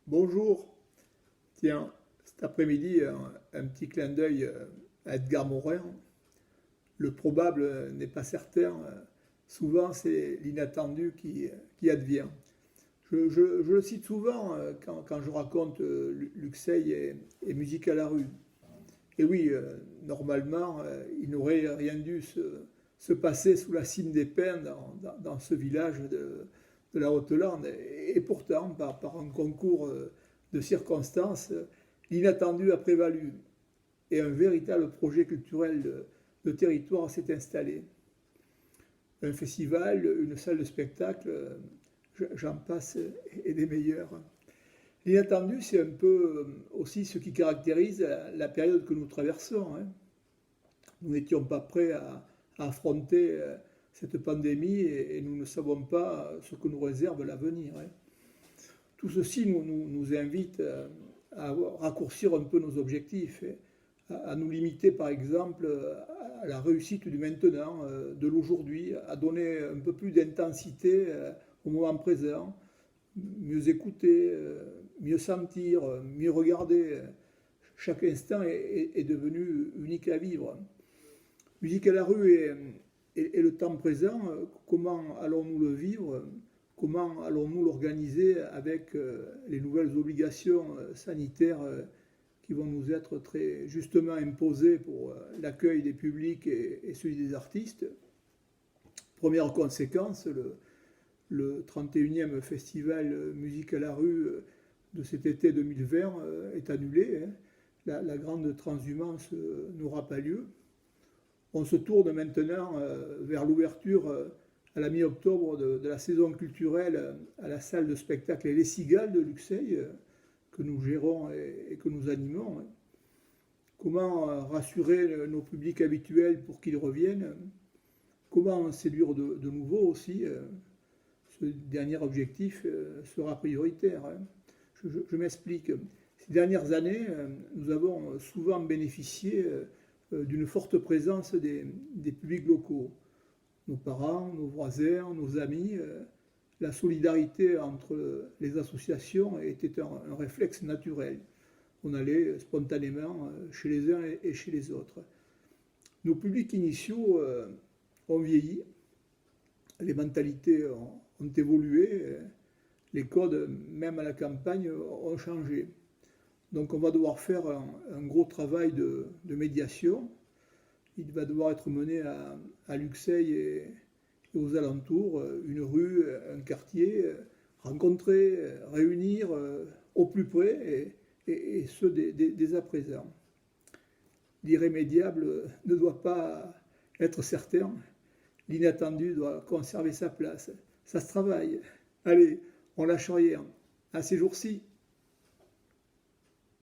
Bonjour, tiens, cet après-midi, un petit clin d'œil à Edgar Morin. Le probable n'est pas certain, souvent c'est l'inattendu qui advient. Je le cite souvent quand je raconte Luxeuil et Musique à la rue. Et oui, normalement, il n'aurait rien dû se passer sous la cime des pins dans ce village de la Haute-Lande. Et pourtant, par un concours de circonstances, l'inattendu a prévalu et un véritable projet culturel de territoire s'est installé. Un festival, une salle de spectacle, j'en passe et des meilleurs. L'inattendu, c'est un peu aussi ce qui caractérise la période que nous traversons, hein. Nous n'étions pas prêts à affronter cette pandémie et nous ne savons pas ce que nous réserve l'avenir, hein. Tout ceci nous invite à raccourcir un peu nos objectifs, à nous limiter par exemple à la réussite du maintenant, de l'aujourd'hui, à donner un peu plus d'intensité au moment présent, mieux écouter, mieux sentir, mieux regarder. Chaque instant est devenu unique à vivre. Musique à la rue et le temps présent, comment allons-nous le vivre? Comment allons-nous l'organiser avec les nouvelles obligations sanitaires qui vont nous être très justement imposées pour l'accueil des publics et celui des artistes? Première conséquence, le 31e festival Musique à la rue de cet été 2020 est annulé, hein. La grande transhumance n'aura pas lieu. On se tourne maintenant vers l'ouverture à la mi-octobre de la saison culturelle à la salle de spectacle Les Cigales de Luxeuil, que nous gérons et que nous animons, hein. Comment rassurer nos publics habituels pour qu'ils reviennent? Comment séduire de nouveau aussi? Ce dernier objectif sera prioritaire, hein. Je m'explique. Ces dernières années, nous avons souvent bénéficié d'une forte présence des publics locaux. Nos parents, nos voisins, nos amis. La solidarité entre les associations était un réflexe naturel. On allait spontanément chez les uns et chez les autres. Nos publics initiaux ont vieilli, les mentalités ont évolué, les codes, même à la campagne, ont changé. Donc on va devoir faire un gros travail de médiation. Il va devoir être mené à Luxeuil et aux alentours, une rue, un quartier, rencontrer, réunir au plus près et ceux dès à présent. L'irrémédiable ne doit pas être certain, l'inattendu doit conserver sa place. Ça se travaille. Allez, on lâche rien. À ces jours-ci.